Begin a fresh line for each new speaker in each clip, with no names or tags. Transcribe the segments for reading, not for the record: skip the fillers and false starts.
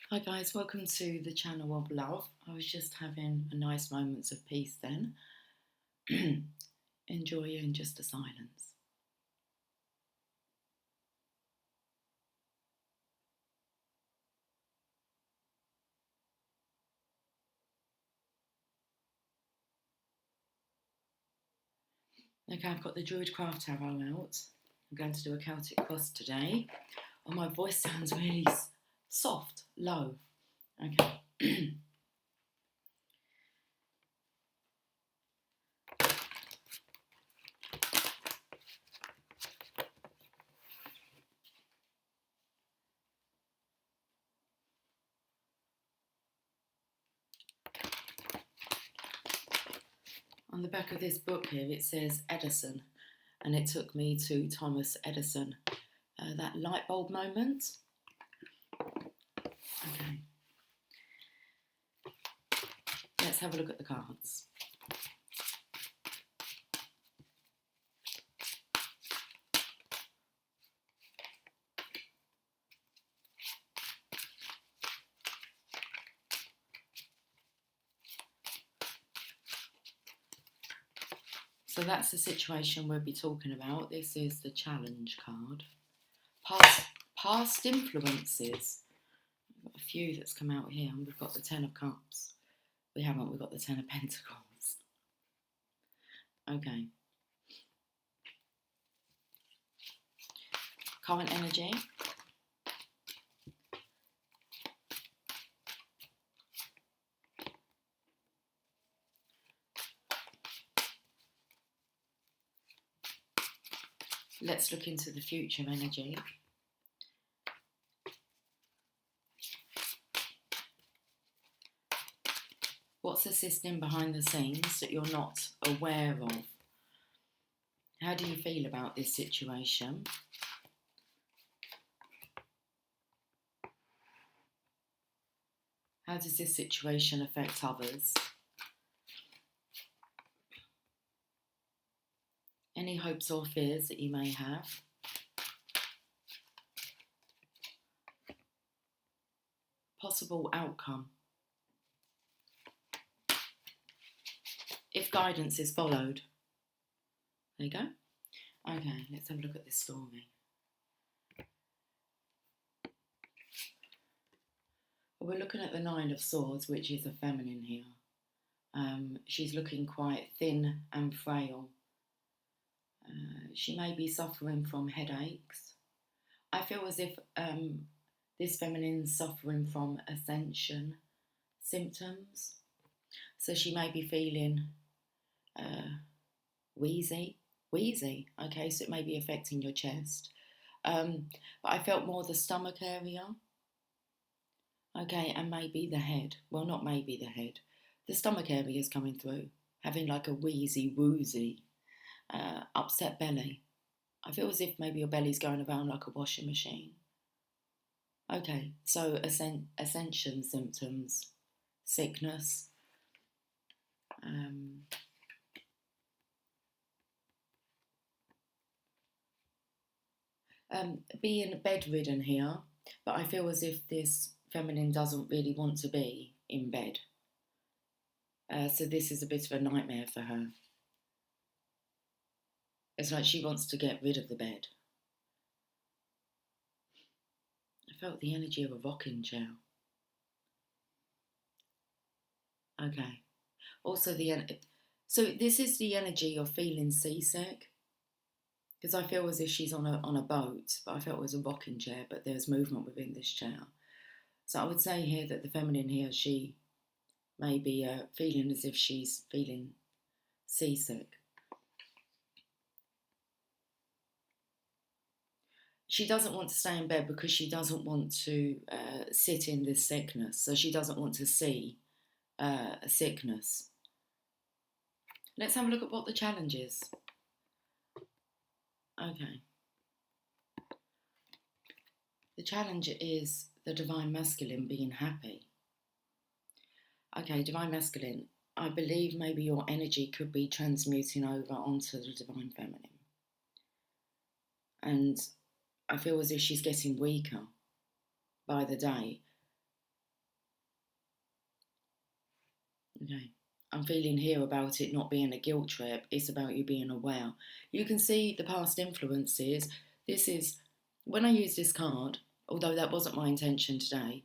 Hi guys, welcome to the channel of love. I was just having a nice moments of peace then. Enjoying just the silence. Okay, I've got the Druid Craft Tarot out. I'm going to do a Celtic cross today. Oh, my voice sounds really soft, low. Okay. On the back of this book here it says Edison, and it took me to Thomas Edison. That light bulb moment. Okay. Let's have a look at the cards. So that's the situation we'll be talking about. This is the challenge card. Past influences. We've got a few that's come out here, and we've got the Ten of Cups. We've got the Ten of Pentacles. Okay. Current energy. Let's look into the future energy. What's assisting behind the scenes that you're not aware of? How do you feel about this situation? How does this situation affect others? Any hopes or fears that you may have? Possible outcome. If guidance is followed. There you go. Okay, let's have a look at this story. We're looking at the Nine of Swords, which is a feminine here. She's looking quite thin and frail. She may be suffering from headaches. I feel as if this feminine's suffering from ascension symptoms. So she may be feeling wheezy. Okay, so it may be affecting your chest. But I felt more the stomach area. Okay, and maybe the head. Well, not maybe the head. The stomach area is coming through, having like a wheezy, woozy, upset belly. I feel as if maybe your belly's going around like a washing machine. Okay, so ascension symptoms, sickness. Being bedridden here, but I feel as if this feminine doesn't really want to be in bed. So this is a bit of a nightmare for her. It's like she wants to get rid of the bed. I felt the energy of a rocking chair. Okay. Also so this is the energy of feeling seasick. Because I feel as if she's on a boat, but I felt it was a rocking chair, but there's movement within this chair. So I would say here that the feminine here, she may be feeling as if she's feeling seasick. She doesn't want to stay in bed because she doesn't want to sit in this sickness. So she doesn't want to see a sickness. Let's have a look at what the challenge is. Okay. The challenge is the Divine Masculine being happy. Okay, Divine Masculine, I believe maybe your energy could be transmuting over onto the Divine Feminine. And I feel as if she's getting weaker by the day. Okay. I'm feeling here about it not being a guilt trip. It's about you being aware. You can see the past influences. This is, when I use this card, although that wasn't my intention today,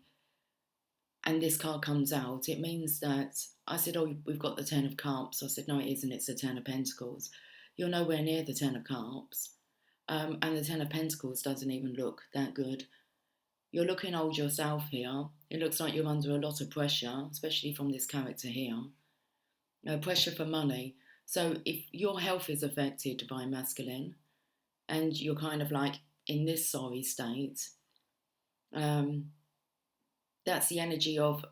and this card comes out, it means that I said, oh, we've got the Ten of Cups. I said, no, it isn't. It's the Ten of Pentacles. You're nowhere near the Ten of Cups. And the Ten of Pentacles doesn't even look that good. You're looking old yourself here. It looks like you're under a lot of pressure, especially from this character here. Pressure for money. So if your health is affected by masculine and you're kind of like in this sorry state, that's the energy of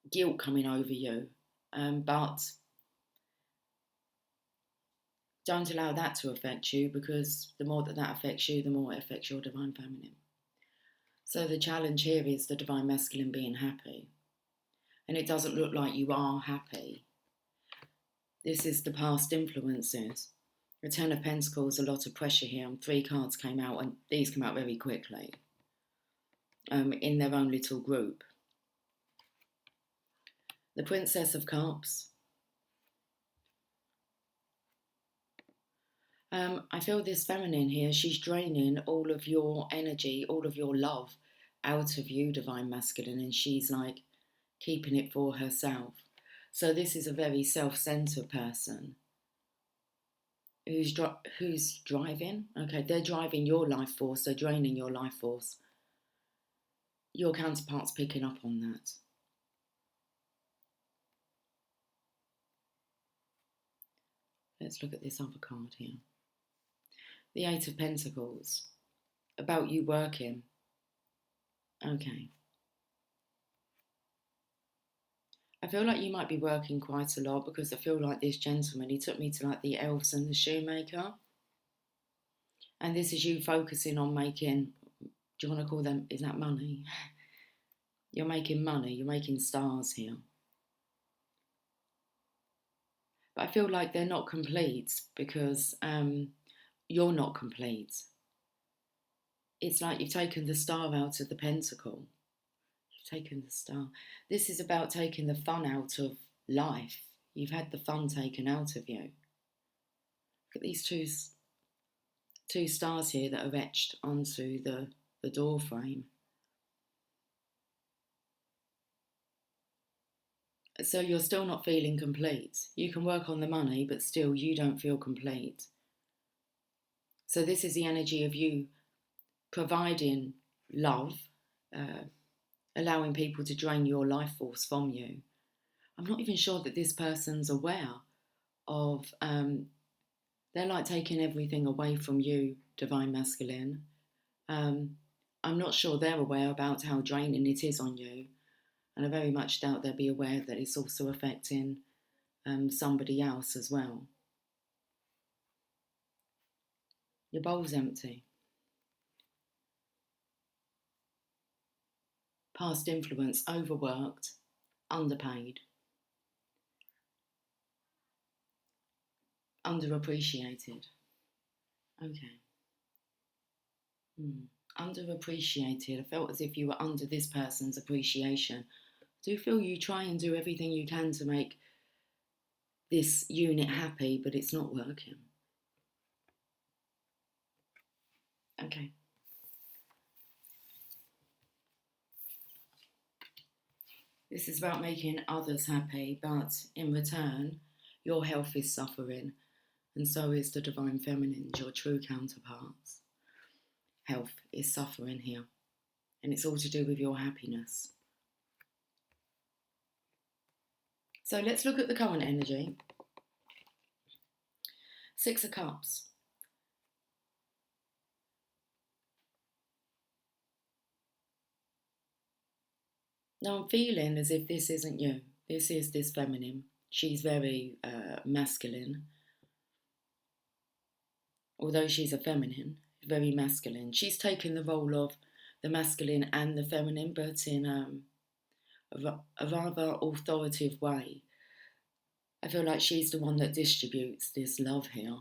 guilt coming over you. But don't allow that to affect you, because the more that affects you, the more it affects your divine feminine. So the challenge here is the divine masculine being happy. And it doesn't look like you are happy. This is the past influences. The Ten of Pentacles, a lot of pressure here, and 3 cards came out, and these came out very quickly in their own little group. The Princess of Cups. I feel this feminine here, she's draining all of your energy, all of your love out of you, divine masculine, and she's like keeping it for herself. So this is a very self-centered person who's driving. Okay, they're driving your life force, they're draining your life force. Your counterpart's picking up on that. Let's look at this other card here. The Eight of Pentacles. About you working. Okay. I feel like you might be working quite a lot, because I feel like this gentleman, he took me to like the elves and the shoemaker. And this is you focusing on making, do you want to call them, is that money? You're making money, you're making stars here. But I feel like they're not complete, because you're not complete. It's like you've taken the star out of the pentacle. You've taken the star. This is about taking the fun out of life. You've had the fun taken out of you. Look at these two stars here that are etched onto the door frame. So you're still not feeling complete. You can work on the money, but still you don't feel complete. So this is the energy of you providing love, allowing people to drain your life force from you. I'm not even sure that this person's aware of, they're like taking everything away from you, divine masculine. I'm not sure they're aware about how draining it is on you. And I very much doubt they'll be aware that it's also affecting somebody else as well. Your bowl's empty. Past influence, overworked, underpaid, underappreciated. Okay. Underappreciated. I felt as if you were under this person's appreciation. I do feel you try and do everything you can to make this unit happy, but it's not working. Okay. This is about making others happy, but in return, your health is suffering, and so is the divine feminine, your true counterparts. Health is suffering here, and it's all to do with your happiness. So let's look at the current energy. 6 of Cups. Now I'm feeling as if this isn't you. This is this feminine. She's very masculine. Although she's a feminine, very masculine. She's taken the role of the masculine and the feminine, but in a rather authoritative way. I feel like she's the one that distributes this love here.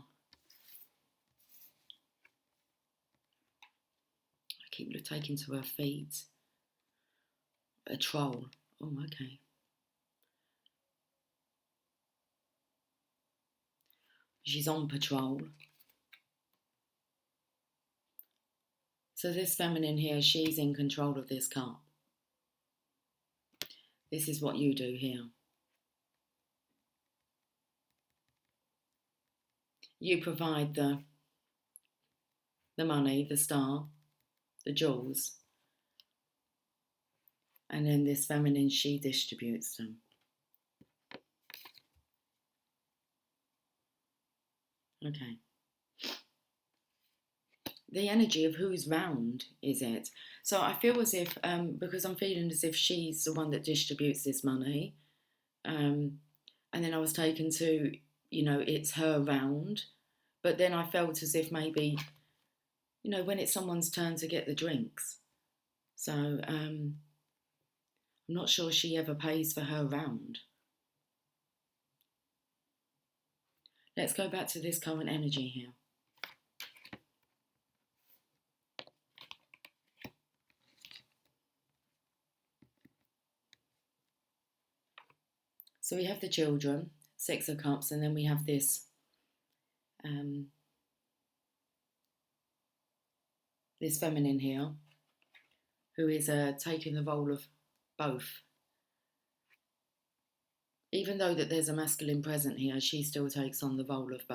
I keep taking to her feet. A troll. Oh, okay. She's on patrol. So this feminine here, she's in control of this cup. This is what you do here. You provide the money, the star, the jewels, and then this feminine, she distributes them. Okay. The energy of who's round is it. So I feel as if, because I'm feeling as if she's the one that distributes this money, and then I was taken to, it's her round, but then I felt as if maybe, when it's someone's turn to get the drinks. So I'm not sure she ever pays for her round. Let's go back to this current energy here. So we have the children, Six of Cups, and then we have this this feminine here, who is taking the role of both. Even though that there's a masculine present here, she still takes on the role of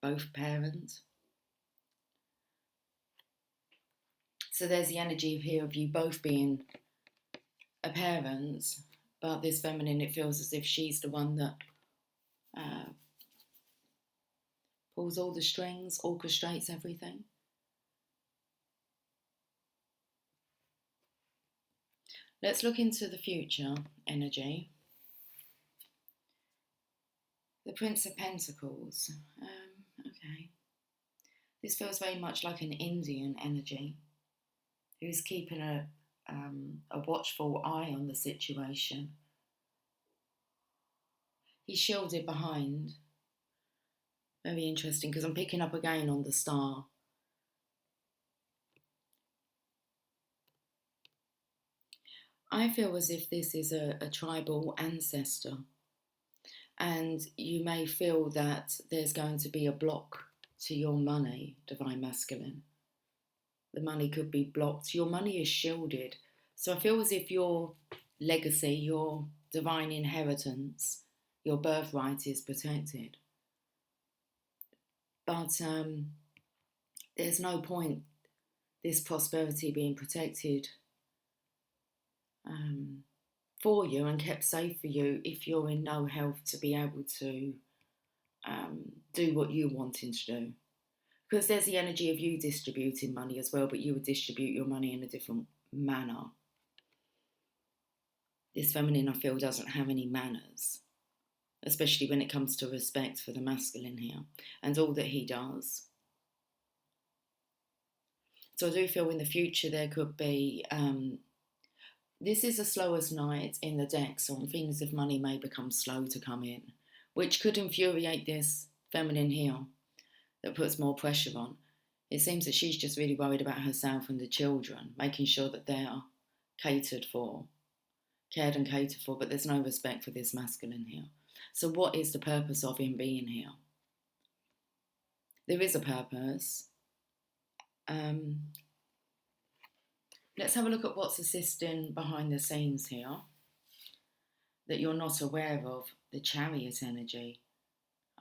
both parents. So there's the energy here of you both being a parent, but this feminine, it feels as if she's the one that pulls all the strings, orchestrates everything. Let's look into the future energy. The Prince of Pentacles. Okay. This feels very much like an Indian energy who's keeping a watchful eye on the situation. He's shielded behind. Very interesting, because I'm picking up again on the star. I feel as if this is a tribal ancestor, and you may feel that there's going to be a block to your money, Divine Masculine. The money could be blocked. Your money is shielded. So I feel as if your legacy, your divine inheritance, your birthright is protected. But there's no point this prosperity being protected for you and kept safe for you if you're in no health to be able to do what you're wanting to do. Because there's the energy of you distributing money as well, but you would distribute your money in a different manner. This feminine, I feel, doesn't have any manners, especially when it comes to respect for the masculine here and all that he does. So I do feel in the future there could be, this is the slowest night in the deck, so I'm feeling as if money may become slow to come in, which could infuriate this feminine here. That puts more pressure on. It seems that she's just really worried about herself and the children, making sure that they are cared and catered for, but there's no respect for this masculine here. So what is the purpose of him being here? There is a purpose. Let's have a look at what's assisting behind the scenes here that you're not aware of. The Chariot energy.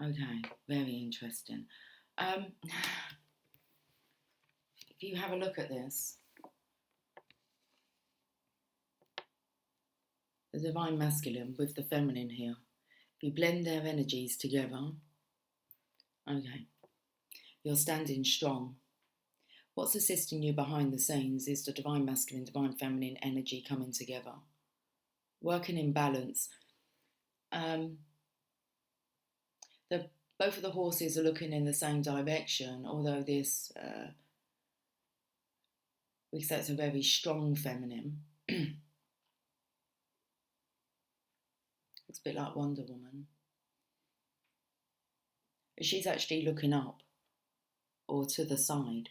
Okay, very interesting. If you have a look at this, the Divine Masculine with the Feminine here, if you blend their energies together, okay, you're standing strong. What's assisting you behind the scenes is the Divine Masculine, Divine Feminine energy coming together, working in balance. Both of the horses are looking in the same direction, although this, we say it's a very strong feminine. It's a bit like Wonder Woman. She's actually looking up or to the side.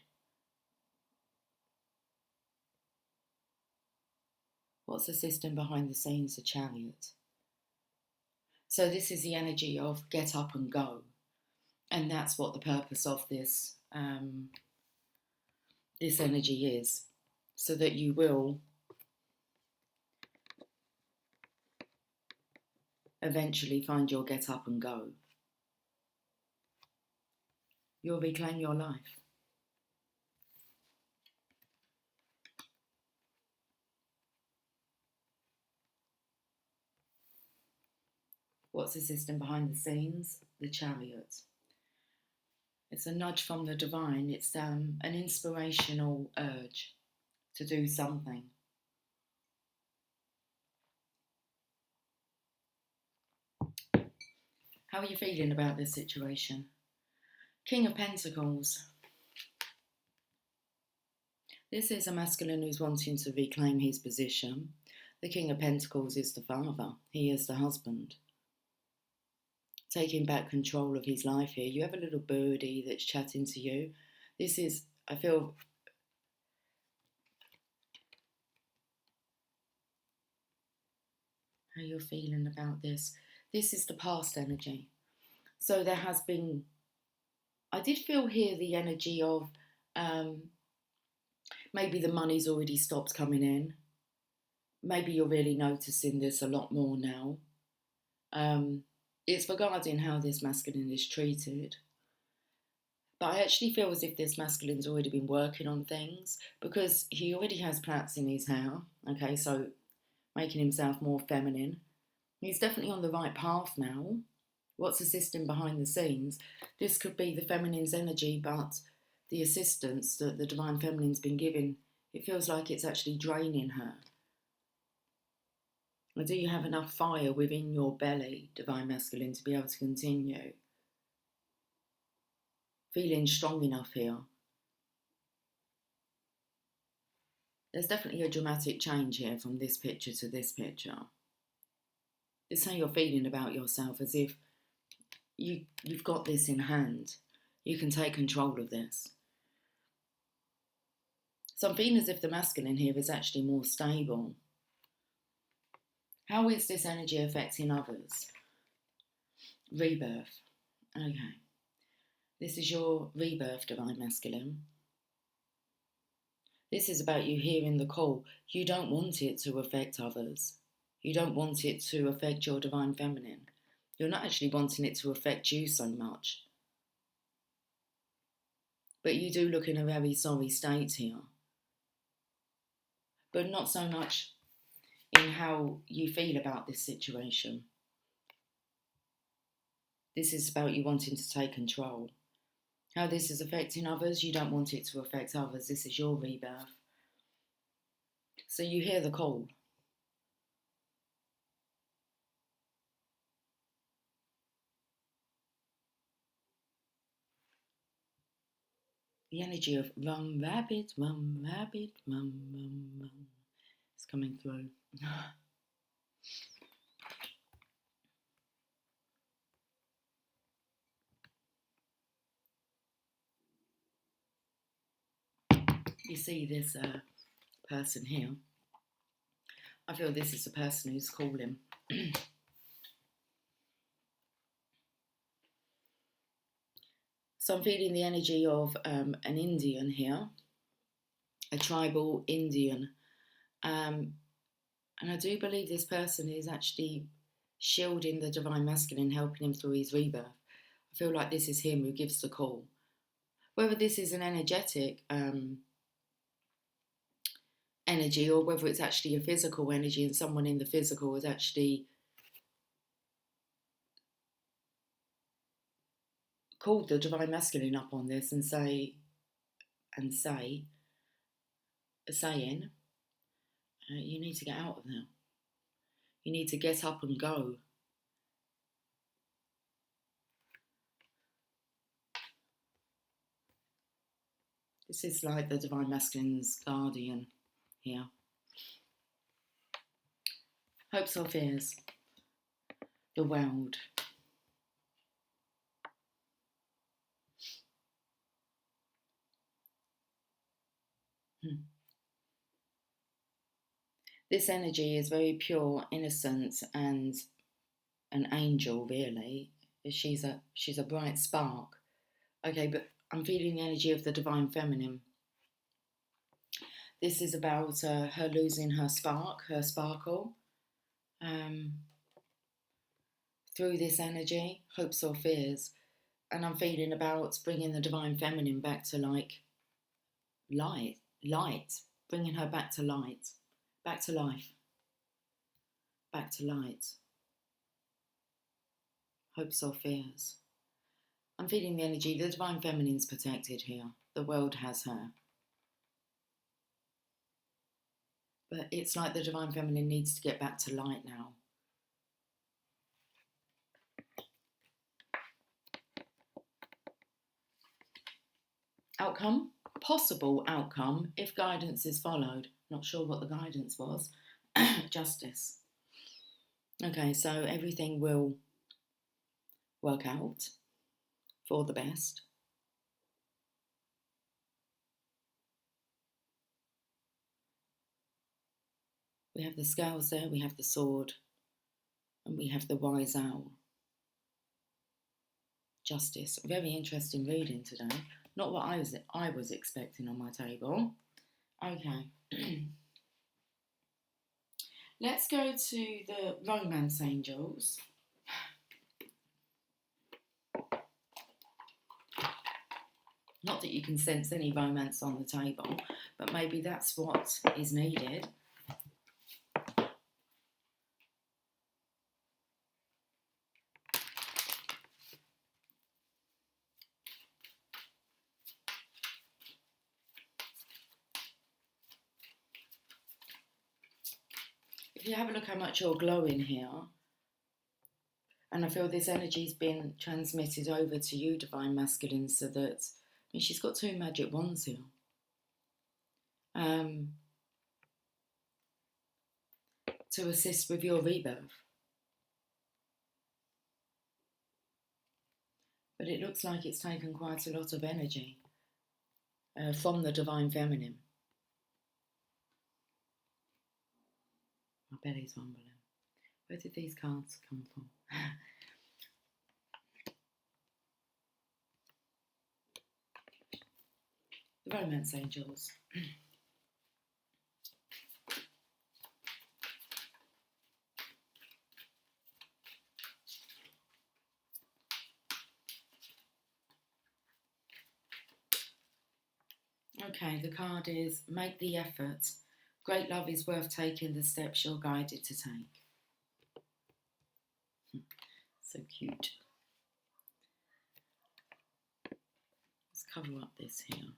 What's the system behind the scenes? The Chariot. So this is the energy of get up and go. And that's what the purpose of this energy is, so that you will eventually find your get up and go. You'll reclaim your life. What's the system behind the scenes? The Chariot. It's a nudge from the divine. It's an inspirational urge to do something. How are you feeling about this situation? King of Pentacles. This is a masculine who's wanting to reclaim his position. The King of Pentacles is the father. He is the husband. Taking back control of his life here. You have a little birdie that's chatting to you. This is, I feel, how you're feeling about this. This is the past energy. So there has been, I did feel here the energy of maybe the money's already stopped coming in. Maybe you're really noticing this a lot more now. It's regarding how this masculine is treated. But I actually feel as if this masculine's already been working on things, because he already has plaits in his hair. Okay, so making himself more feminine. He's definitely on the right path now. What's the system behind the scenes? This could be the feminine's energy, but the assistance that the divine feminine's been giving, it feels like it's actually draining her. Or do you have enough fire within your belly, divine masculine, to be able to continue? Feeling strong enough here. There's definitely a dramatic change here from this picture to this picture. It's how you're feeling about yourself, as if you've got this in hand. You can take control of this. So I'm feeling as if the masculine here is actually more stable. How is this energy affecting others? Rebirth. Okay. This is your rebirth, divine masculine. This is about you hearing the call. You don't want it to affect others. You don't want it to affect your divine feminine. You're not actually wanting it to affect you so much. But you do look in a very sorry state here. But not so much in how you feel about this situation. This is about you wanting to take control. How this is affecting others, you don't want it to affect others. This is your rebirth. So you hear the call. The energy of run rabbit, run rabbit, run, run, run. It's coming through. You see this person here. I feel this is the person who's calling. So I'm feeling the energy of an Indian here, a tribal Indian. And I do believe this person is actually shielding the divine masculine, helping him through his rebirth. I feel like this is him who gives the call. Whether this is an energetic energy, or whether it's actually a physical energy and someone in the physical has actually called the divine masculine up on this and saying, you need to get out of there. You need to get up and go. This is like the divine masculine's guardian here. Hopes or fears? The world. This energy is very pure, innocent, and an angel, really. She's a bright spark. Okay, but I'm feeling the energy of the divine feminine. This is about her losing her spark, her sparkle. Through this energy, hopes or fears. And I'm feeling about bringing the divine feminine back to like light, bringing her back to light, back to life, back to light. Hopes or fears. I'm feeling the energy. The divine feminine's protected here. The world has her. But it's like the divine feminine needs to get back to light now. Outcome? Possible outcome if guidance is followed. Not sure what the guidance was. Justice. Okay, so everything will work out for the best. We have the scales there, we have the sword, and we have the wise owl. Justice. Very interesting reading today. Not what I was expecting on my table. Okay. Let's go to the romance angels. Not that you can sense any romance on the table, but maybe that's what is needed. If you have a look how much you're glowing here, and I feel this energy's been transmitted over to you, Divine Masculine, so that, I mean, she's got 2 magic wands here. To assist with your rebirth. But it looks like it's taken quite a lot of energy from the Divine Feminine. My belly's rumbling. Where did these cards come from? The romance angels. Okay, the card is make the effort. Great love is worth taking the steps you're guided to take. So cute. Let's cover up this here.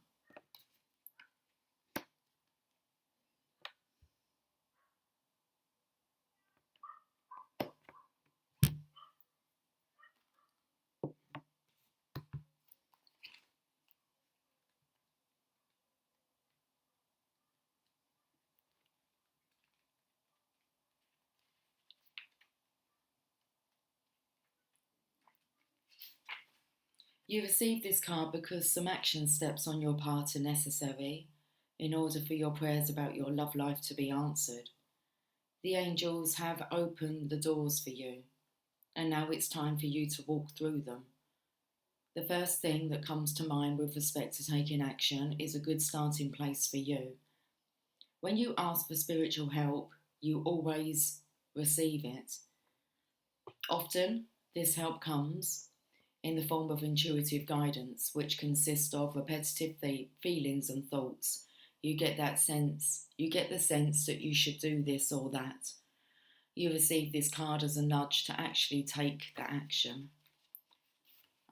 You receive this card because some action steps on your part are necessary in order for your prayers about your love life to be answered. The angels have opened the doors for you, and now it's time for you to walk through them. The first thing that comes to mind with respect to taking action is a good starting place for you. When you ask for spiritual help, you always receive it. Often, this help comes in the form of intuitive guidance, which consists of repetitive feelings and thoughts. You get the sense that you should do this or that. You receive this card as a nudge to actually take the action.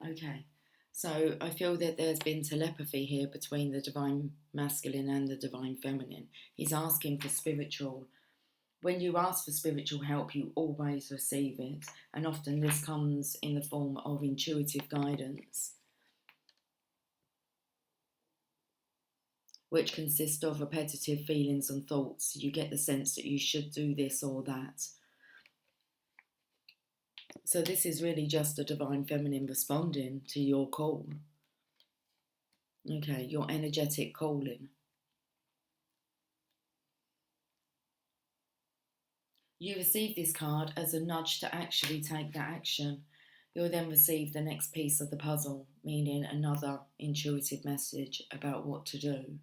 Okay, so I feel that there's been telepathy here between the Divine Masculine and the Divine Feminine. He's asking for spiritual. When you ask for spiritual help, you always receive it, and often this comes in the form of intuitive guidance, which consists of repetitive feelings and thoughts. You get the sense that you should do this or that. So this is really just a Divine Feminine responding to your call. Okay, your energetic calling. You receive this card as a nudge to actually take that action. You'll then receive the next piece of the puzzle, meaning another intuitive message about what to do.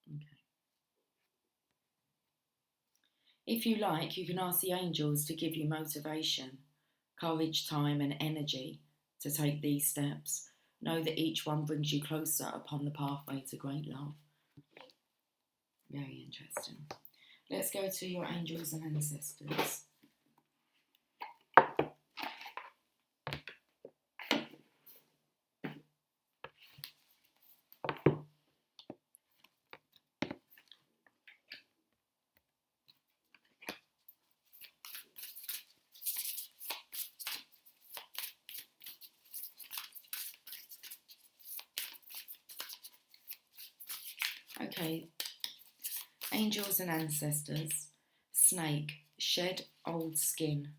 Okay. If you like, you can ask the angels to give you motivation, courage, time, and energy to take these steps. Know that each one brings you closer upon the pathway to great love. Very interesting. Let's go to your angels and ancestors. Okay, angels and ancestors. Snake, shed old skin.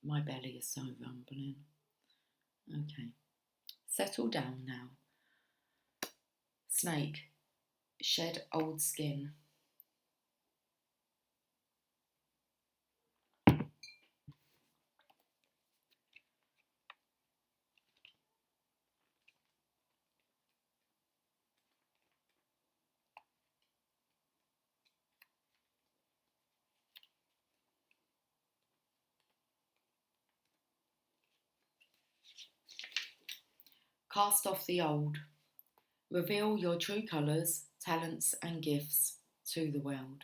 My belly is so rumbling. Okay, settle down now. Snake, shed old skin. Cast off the old. Reveal your true colours, talents, and gifts to the world.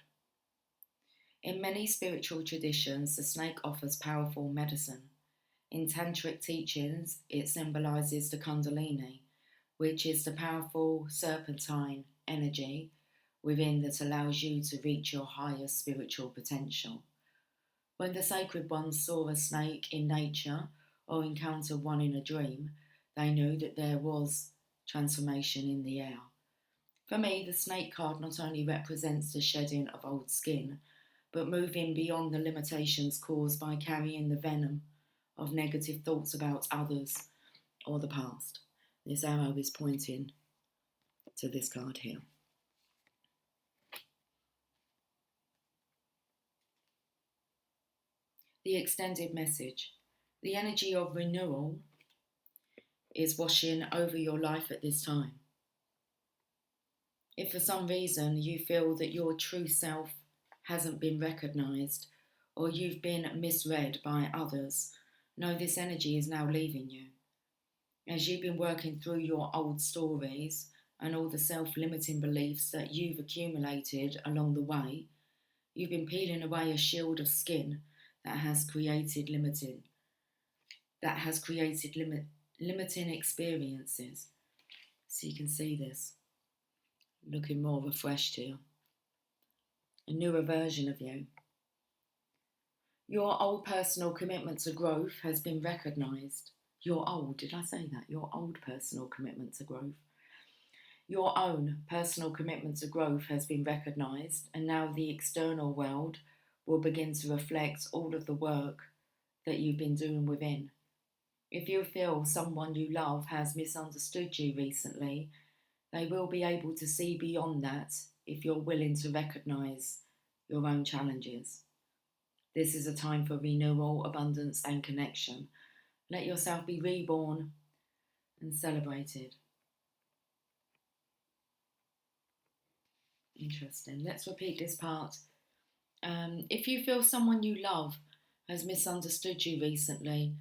In many spiritual traditions, the snake offers powerful medicine. In tantric teachings, it symbolises the Kundalini, which is the powerful serpentine energy within that allows you to reach your highest spiritual potential. When the sacred ones saw a snake in nature or encountered one in a dream, they knew that there was transformation in the air. For me, the snake card not only represents the shedding of old skin, but moving beyond the limitations caused by carrying the venom of negative thoughts about others or the past. This arrow is pointing to this card here. The extended message. The energy of renewal is washing over your life at this time. If for some reason you feel that your true self hasn't been recognised or you've been misread by others, know this energy is now leaving you. As you've been working through your old stories and all the self-limiting beliefs that you've accumulated along the way, you've been peeling away a shield of skin that has created limiting experiences. So you can see this, looking more refreshed here. A newer version of you. Your old personal commitment to growth has been recognised. Your old, did I say that? Your old personal commitment to growth. Your own personal commitment to growth has been recognised, and now the external world will begin to reflect all of the work that you've been doing within. If you feel someone you love has misunderstood you recently, they will be able to see beyond that if you're willing to recognise your own challenges. This is a time for renewal, abundance, and connection. Let yourself be reborn and celebrated. Interesting. Let's repeat this part. If you feel someone you love has misunderstood you recently,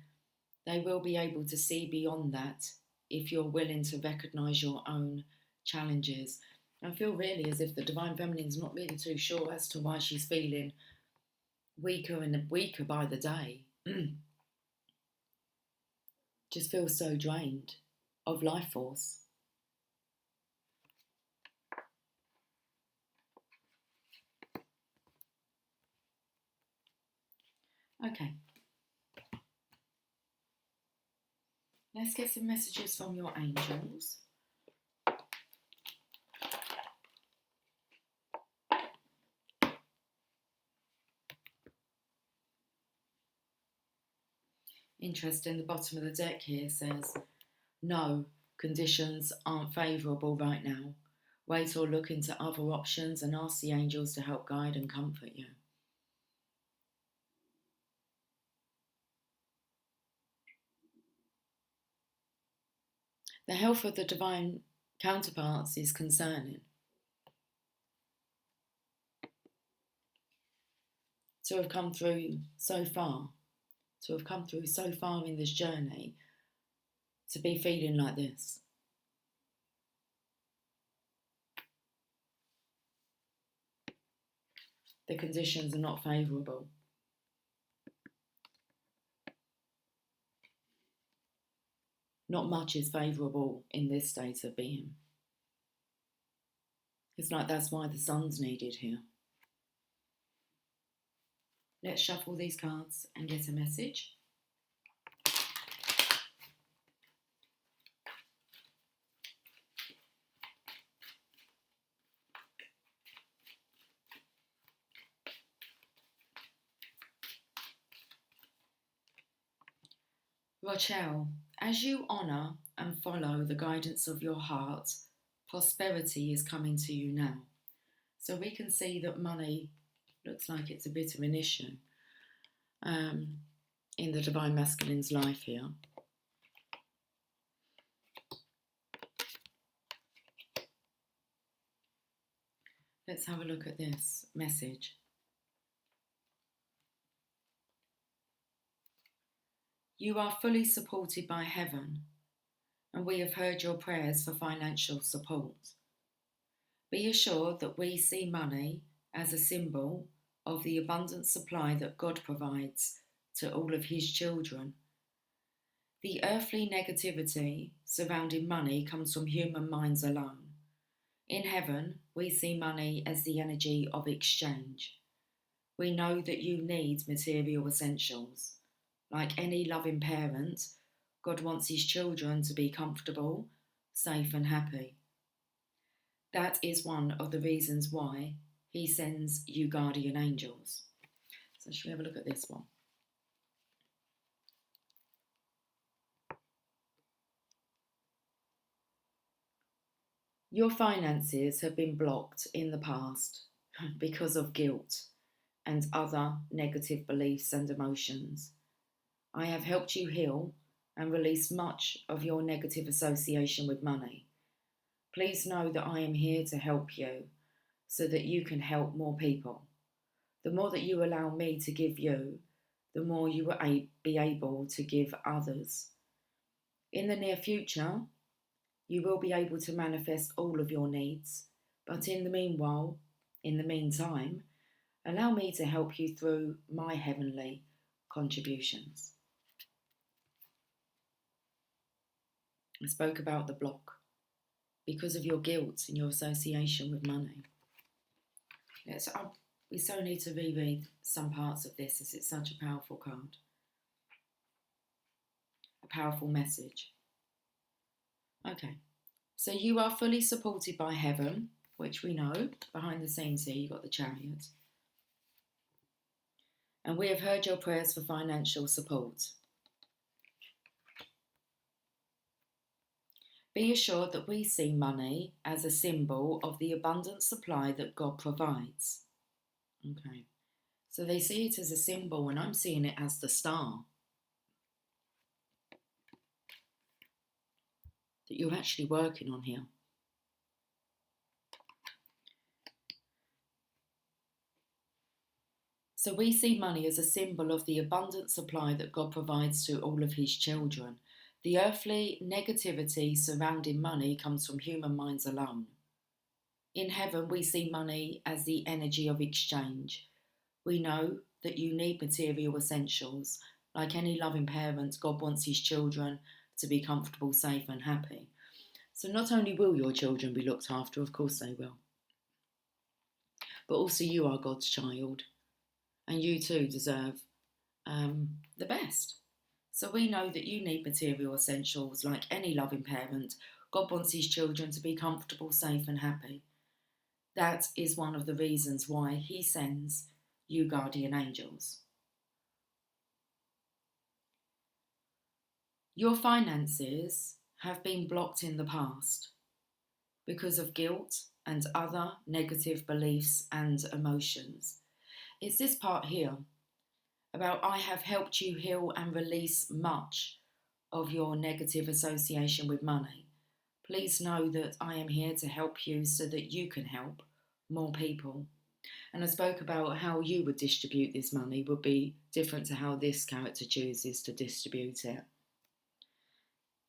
they will be able to see beyond that if you're willing to recognise your own challenges. I feel really as if the Divine Feminine's not really too sure as to why she's feeling weaker and weaker by the day. Just feels so drained of life force. Okay. Let's get some messages from your angels. Interesting, the bottom of the deck here says, no, conditions aren't favourable right now. Wait or look into other options and ask the angels to help guide and comfort you. The health of the divine counterparts is concerning. To have come through so far, in this journey, to be feeling like this. The conditions are not favourable. Not much is favourable in this state of being. It's like that's why the sun's needed here. Let's shuffle these cards and get a message. Rochelle, as you honour and follow the guidance of your heart, prosperity is coming to you now. So we can see that money looks like it's a bit of an issue in the Divine Masculine's life here. Let's have a look at this message. You are fully supported by heaven, and we have heard your prayers for financial support. Be assured that we see money as a symbol of the abundant supply that God provides to all of his children. The earthly negativity surrounding money comes from human minds alone. In heaven, we see money as the energy of exchange. We know that you need material essentials. Like any loving parent, God wants his children to be comfortable, safe and happy. That is one of the reasons why he sends you guardian angels. So should we have a look at this one? Your finances have been blocked in the past because of guilt and other negative beliefs and emotions. I have helped you heal and release much of your negative association with money. Please know that I am here to help you so that you can help more people. The more that you allow me to give you, the more you will be able to give others. In the near future, you will be able to manifest all of your needs, but in the meantime, allow me to help you through my heavenly contributions. I spoke about the block because of your guilt and your association with money. We so need to reread some parts of this as it's such a powerful card. A powerful message. Okay, so you are fully supported by heaven, which we know. Behind the scenes here, you've got the Chariot. And we have heard your prayers for financial support. Be assured that we see money as a symbol of the abundant supply that God provides. Okay, so they see it as a symbol, and I'm seeing it as the star. That you're actually working on here. So we see money as a symbol of the abundant supply that God provides to all of his children. The earthly negativity surrounding money comes from human minds alone. In heaven, we see money as the energy of exchange. We know that you need material essentials. Like any loving parent, God wants his children to be comfortable, safe and happy. So not only will your children be looked after, of course they will, but also you are God's child, and you too deserve the best. So we know that you need material essentials. Like any loving parent, God wants his children to be comfortable, safe and happy. That is one of the reasons why he sends you guardian angels. Your finances have been blocked in the past because of guilt and other negative beliefs and emotions. It's this part here about I have helped you heal and release much of your negative association with money. Please know that I am here to help you so that you can help more people. And I spoke about how you would distribute this money would be different to how this character chooses to distribute it.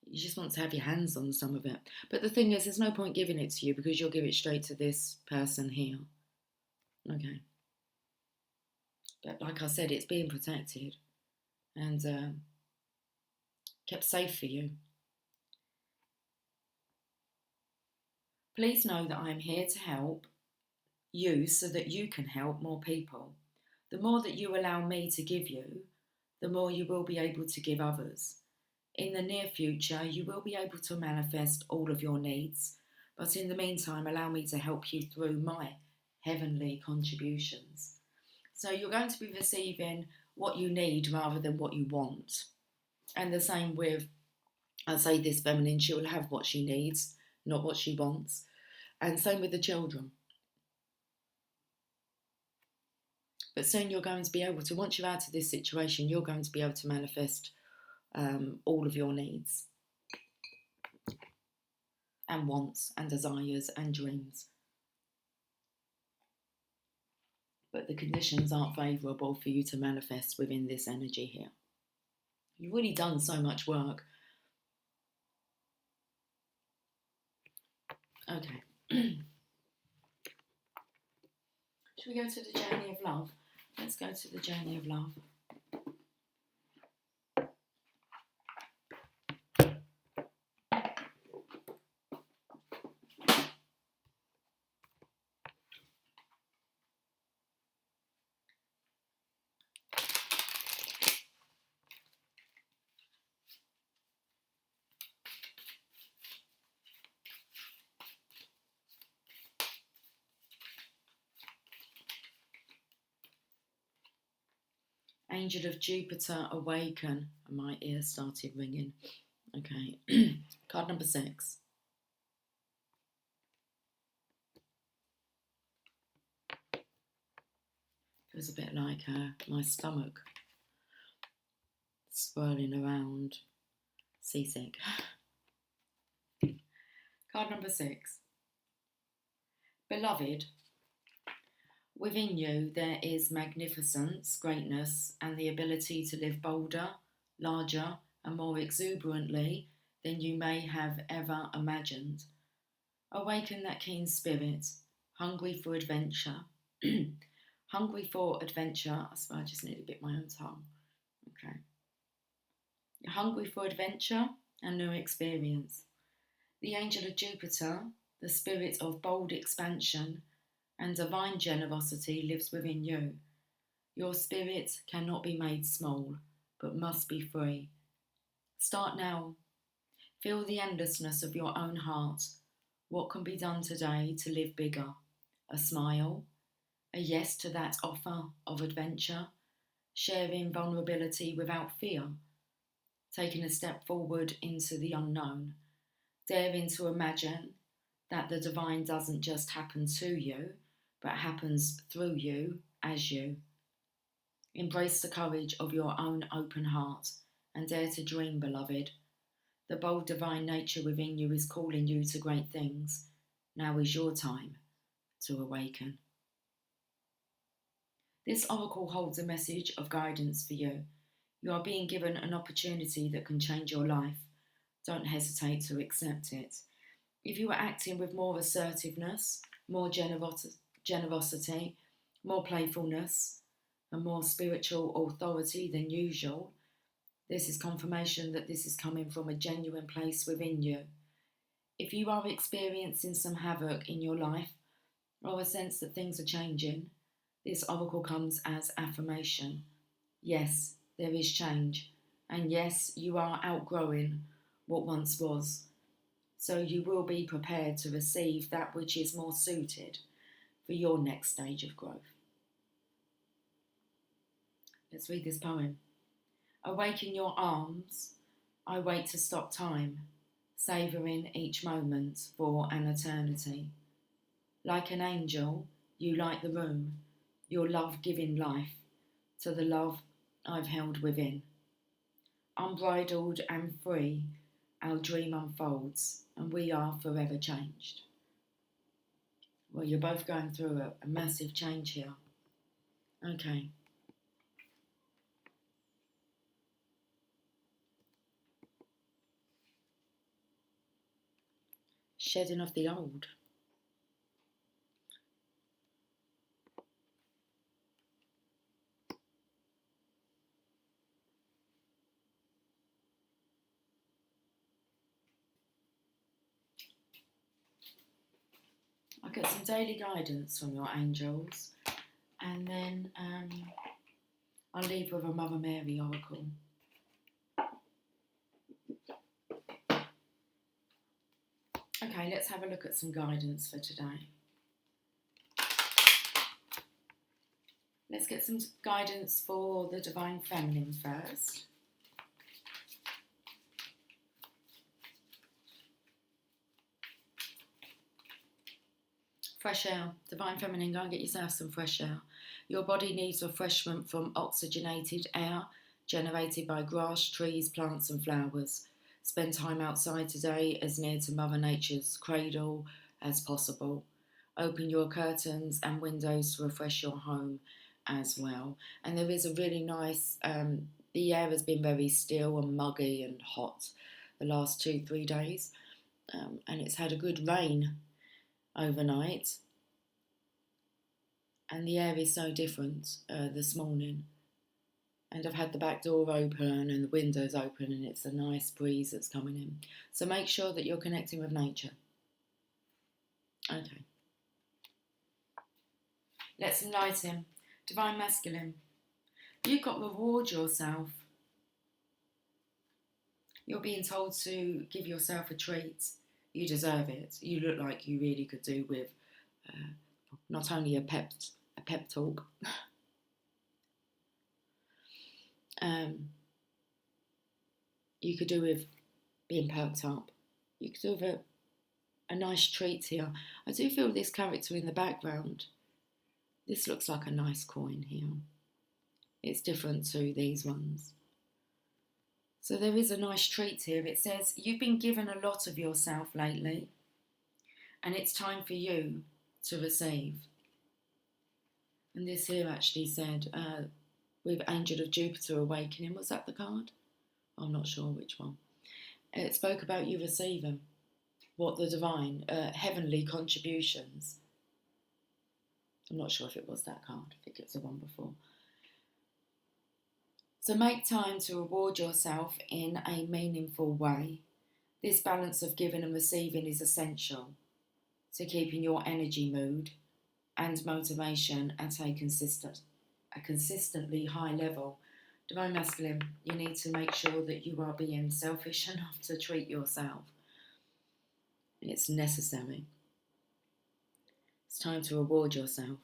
You just want to have your hands on some of it. But the thing is, there's no point giving it to you because you'll give it straight to this person here. Okay. But like I said, it's being protected and kept safe for you. Please know that I am here to help you so that you can help more people. The more that you allow me to give you, the more you will be able to give others. In the near future, you will be able to manifest all of your needs, but in the meantime, allow me to help you through my heavenly contributions. So you're going to be receiving what you need rather than what you want. And the same with, I'd say this feminine, she will have what she needs, not what she wants. And same with the children. But soon you're going to be able to, once you're out of this situation, you're going to be able to manifest all of your needs and wants and desires and dreams. But the conditions aren't favourable for you to manifest within this energy here. You've already done so much work. Okay. Should we go to the journey of love? Let's go to the journey of love. Angel of Jupiter, awaken. And my ear started ringing. Okay. Card number 6. Feels a bit like my stomach swirling around, seasick. Card number 6. Beloved, within you there is magnificence, greatness, and the ability to live bolder, larger, and more exuberantly than you may have ever imagined. Awaken that keen spirit, hungry for adventure. Hungry for adventure. I suppose I just need to bit my own tongue. Okay. You're hungry for adventure and new experience. The angel of Jupiter, the spirit of bold expansion and divine generosity, lives within you. Your spirit cannot be made small, but must be free. Start now. Feel the endlessness of your own heart. What can be done today to live bigger? A smile, a yes to that offer of adventure, sharing vulnerability without fear, taking a step forward into the unknown, daring to imagine that the divine doesn't just happen to you, but happens through you as you. Embrace the courage of your own open heart and dare to dream, beloved. The bold divine nature within you is calling you to great things. Now is your time to awaken. This oracle holds a message of guidance for you. You are being given an opportunity that can change your life. Don't hesitate to accept it. If you are acting with more assertiveness, more generosity, more playfulness, and more spiritual authority than usual, this is confirmation that this is coming from a genuine place within you. If you are experiencing some havoc in your life or a sense that things are changing, this oracle comes as affirmation. Yes, there is change. And yes, you are outgrowing what once was. So you will be prepared to receive that which is more suited for your next stage of growth. Let's read this poem. Awake in your arms, I wait to stop time, savouring each moment for an eternity. Like an angel, you light the room, your love giving life to the love I've held within. Unbridled and free, our dream unfolds, and we are forever changed. Well, you're both going through a massive change here. Okay. Shedding off the old. I get some daily guidance from your angels, and then I'll leave with a Mother Mary oracle. Okay, let's have a look at some guidance for today. Let's get some guidance for the Divine Feminine first. Fresh air. Divine Feminine, go and get yourself some fresh air. Your body needs refreshment from oxygenated air generated by grass, trees, plants and flowers. Spend time outside today as near to Mother Nature's cradle as possible. Open your curtains and windows to refresh your home as well. And there is a really nice, the air has been very still and muggy and hot the last 2-3 days. And it's had a good rain overnight, and the air is so different this morning, and I've had the back door open and the windows open, and it's a nice breeze that's coming in. So make sure that you're connecting with nature. Okay, let's enlighten. Divine Masculine, you've got to reward yourself. You're being told to give yourself a treat. You deserve it. You look like you really could do with not only a pep talk. You could do with being perked up. You could do with a nice treat here. I do feel this character in the background. This looks like a nice coin here. It's different to these ones. So there is a nice treat here. It says, you've been given a lot of yourself lately, and it's time for you to receive. And this here actually said, with Angel of Jupiter Awakening, was that the card? I'm not sure which one. It spoke about you receiving what the divine, heavenly contributions. I'm not sure if it was that card. I think it was the one before. So make time to reward yourself in a meaningful way. This balance of giving and receiving is essential to keeping your energy mood and motivation at a consistently high level. Divine Masculine, you need to make sure that you are being selfish enough to treat yourself. It's necessary. It's time to reward yourself.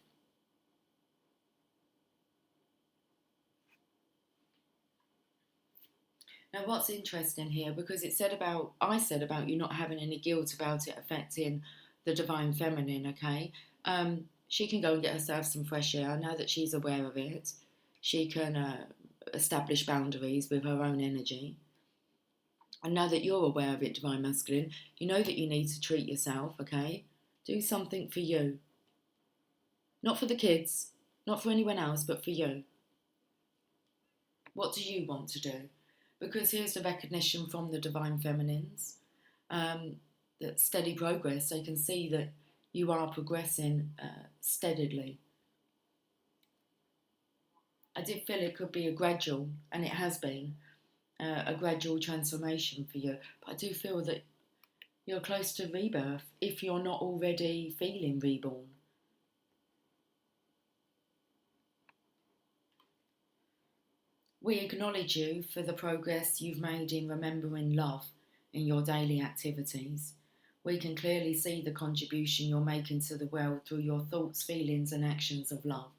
Now, what's interesting here, because I said about you not having any guilt about it affecting the Divine Feminine, okay? She can go and get herself some fresh air. Now that she's aware of it, she can establish boundaries with her own energy. And now that you're aware of it, Divine Masculine, you know that you need to treat yourself, okay? Do something for you. Not for the kids, not for anyone else, but for you. What do you want to do? Because here's the recognition from the Divine Feminines, that steady progress. They can see that you are progressing steadily. I did feel it could be a gradual, and it has been, a gradual transformation for you. But I do feel that you're close to rebirth if you're not already feeling reborn. We acknowledge you for the progress you've made in remembering love in your daily activities. We can clearly see the contribution you're making to the world through your thoughts, feelings and actions of love.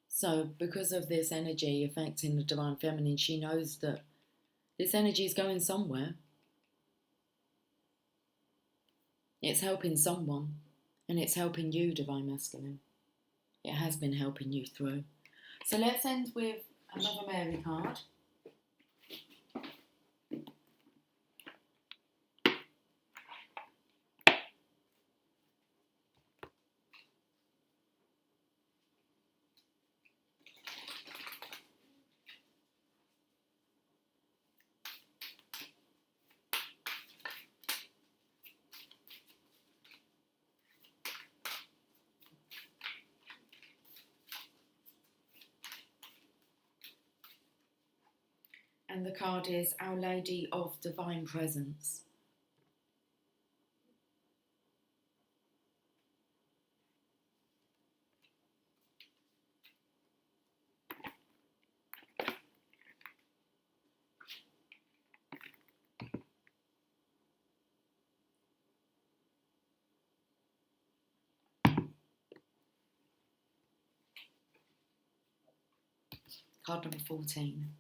So because of this energy affecting the Divine Feminine, she knows that this energy is going somewhere. It's helping someone, and it's helping you, Divine Masculine. It has been helping you through. So let's end with a Mother Mary card. And the card is Our Lady of Divine Presence. Card number 14.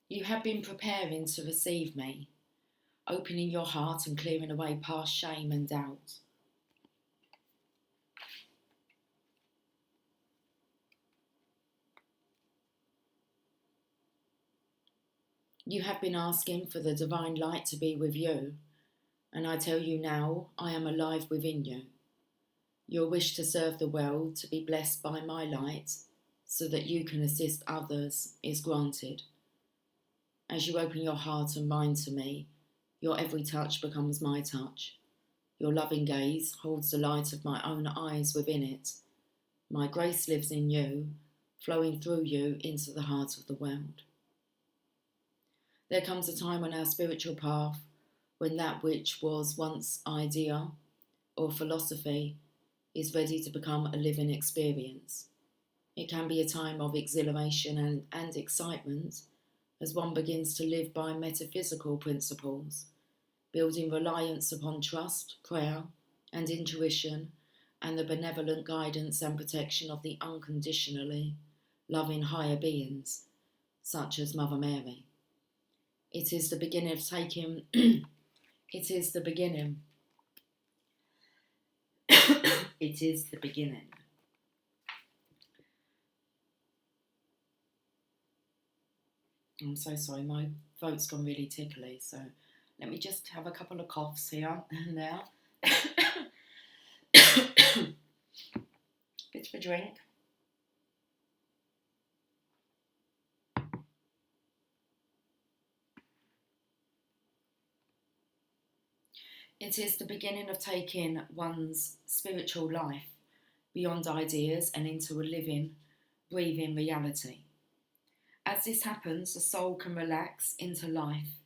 You have been preparing to receive me, opening your heart and clearing away past shame and doubt. You have been asking for the divine light to be with you, and I tell you now, I am alive within you. Your wish to serve the world, to be blessed by my light, so that you can assist others, is granted. As you open your heart and mind to me, your every touch becomes my touch. Your loving gaze holds the light of my own eyes within it. My grace lives in you, flowing through you into the heart of the world. There comes a time on our spiritual path when that which was once idea or philosophy is ready to become a living experience. It can be a time of exhilaration and excitement as one begins to live by metaphysical principles, building reliance upon trust, prayer, and intuition, and the benevolent guidance and protection of the unconditionally loving higher beings, such as Mother Mary. It is the beginning of taking... It is the beginning. It is the beginning. I'm so sorry, my throat's gone really tickly, so let me just have a couple of coughs here and there. Bit of a drink. It is the beginning of taking one's spiritual life beyond ideas and into a living, breathing reality. As this happens, the soul can relax into life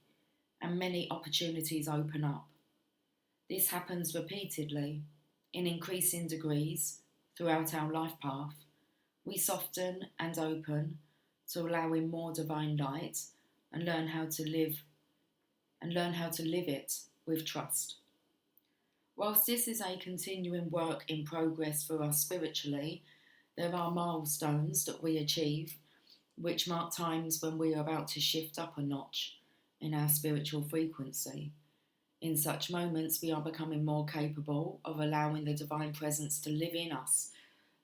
and many opportunities open up. This happens repeatedly, in increasing degrees, throughout our life path. We soften and open to allowing more divine light and learn how to live it with trust. Whilst this is a continuing work in progress for us spiritually, there are milestones that we achieve which mark times when we are about to shift up a notch in our spiritual frequency. In such moments, we are becoming more capable of allowing the divine presence to live in us,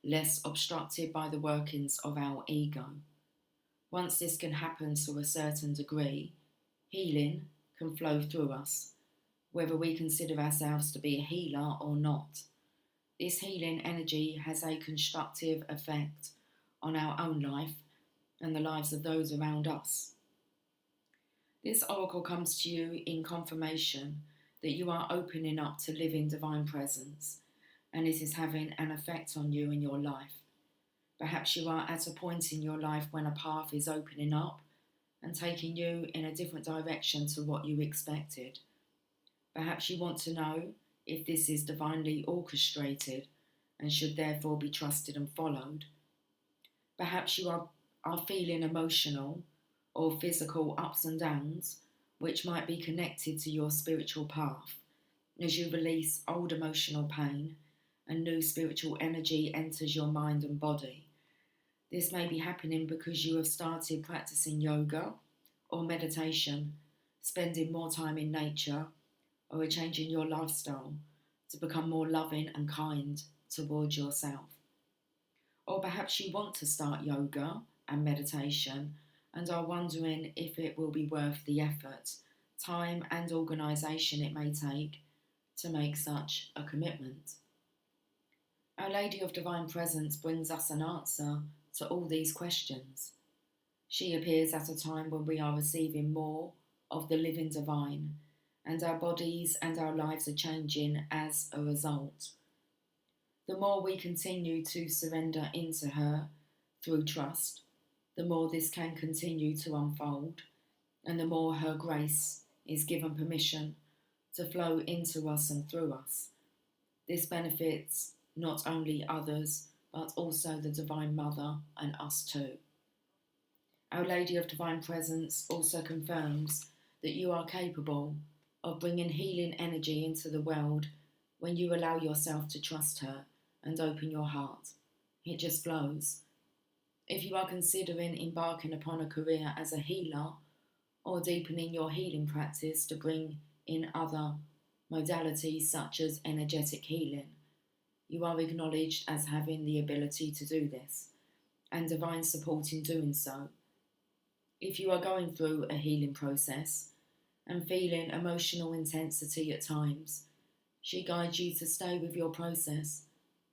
less obstructed by the workings of our ego. Once this can happen to a certain degree, healing can flow through us, whether we consider ourselves to be a healer or not. This healing energy has a constructive effect on our own life and the lives of those around us. This oracle comes to you in confirmation that you are opening up to live in divine presence, and it is having an effect on you in your life. Perhaps you are at a point in your life when a path is opening up and taking you in a different direction to what you expected. Perhaps you want to know if this is divinely orchestrated and should therefore be trusted and followed. Perhaps you are feeling emotional or physical ups and downs, which might be connected to your spiritual path as you release old emotional pain and new spiritual energy enters your mind and body. This may be happening because you have started practicing yoga or meditation, spending more time in nature, or a change in your lifestyle to become more loving and kind towards yourself. Or perhaps you want to start yoga and meditation and are wondering if it will be worth the effort, time and organisation it may take to make such a commitment. Our Lady of Divine Presence brings us an answer to all these questions. She appears at a time when we are receiving more of the living divine, and our bodies and our lives are changing as a result. The more we continue to surrender into her through trust, the more this can continue to unfold, and the more her grace is given permission to flow into us and through us. This benefits not only others, but also the Divine Mother and us too. Our Lady of Divine Presence also confirms that you are capable of bringing healing energy into the world when you allow yourself to trust her and open your heart. It just flows. If you are considering embarking upon a career as a healer or deepening your healing practice to bring in other modalities such as energetic healing, you are acknowledged as having the ability to do this and divine support in doing so. If you are going through a healing process and feeling emotional intensity at times, she guides you to stay with your process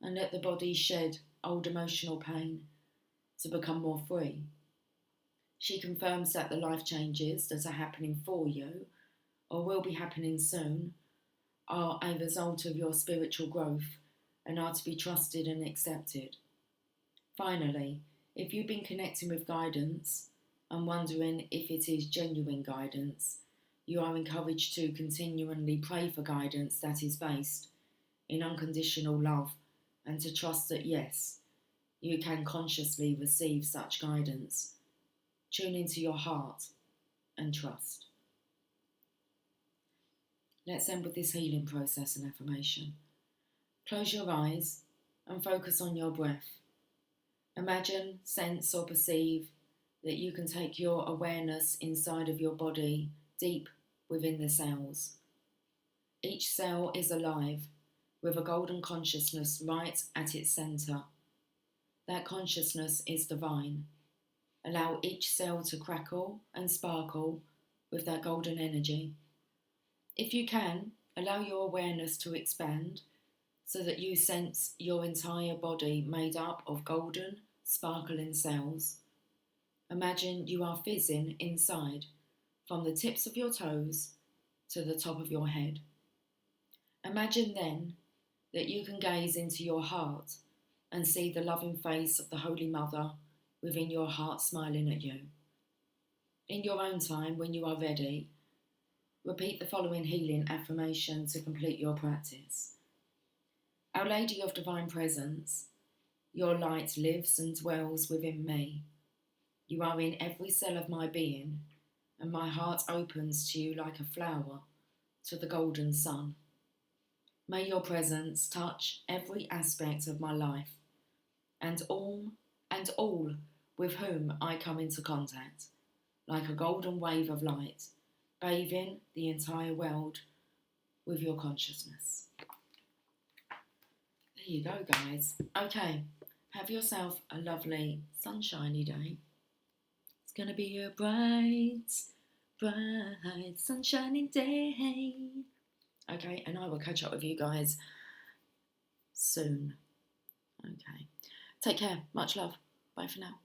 and let the body shed old emotional pain to become more free. She confirms that the life changes that are happening for you or will be happening soon are a result of your spiritual growth and are to be trusted and accepted. Finally, if you've been connecting with guidance and wondering if it is genuine guidance, you are encouraged to continually pray for guidance that is based in unconditional love and to trust that yes, you can consciously receive such guidance. Tune into your heart and trust. Let's end with this healing process and affirmation. Close your eyes and focus on your breath. Imagine, sense or perceive that you can take your awareness inside of your body, deep within the cells. Each cell is alive, with a golden consciousness right at its centre. That consciousness is divine. Allow each cell to crackle and sparkle with that golden energy. If you can, allow your awareness to expand so that you sense your entire body made up of golden, sparkling cells. Imagine you are fizzing inside, from the tips of your toes to the top of your head. Imagine then that you can gaze into your heart and see the loving face of the Holy Mother within your heart smiling at you. In your own time, when you are ready, repeat the following healing affirmation to complete your practice. Our Lady of Divine Presence, your light lives and dwells within me. You are in every cell of my being, and my heart opens to you like a flower to the golden sun. May your presence touch every aspect of my life and all with whom I come into contact, like a golden wave of light, bathing the entire world with your consciousness. There you go, guys. Okay, have yourself a lovely sunshiny day. It's going to be a bright, sunshiny day. Okay, and I will catch up with you guys soon. Okay, take care. Much love. Bye for now.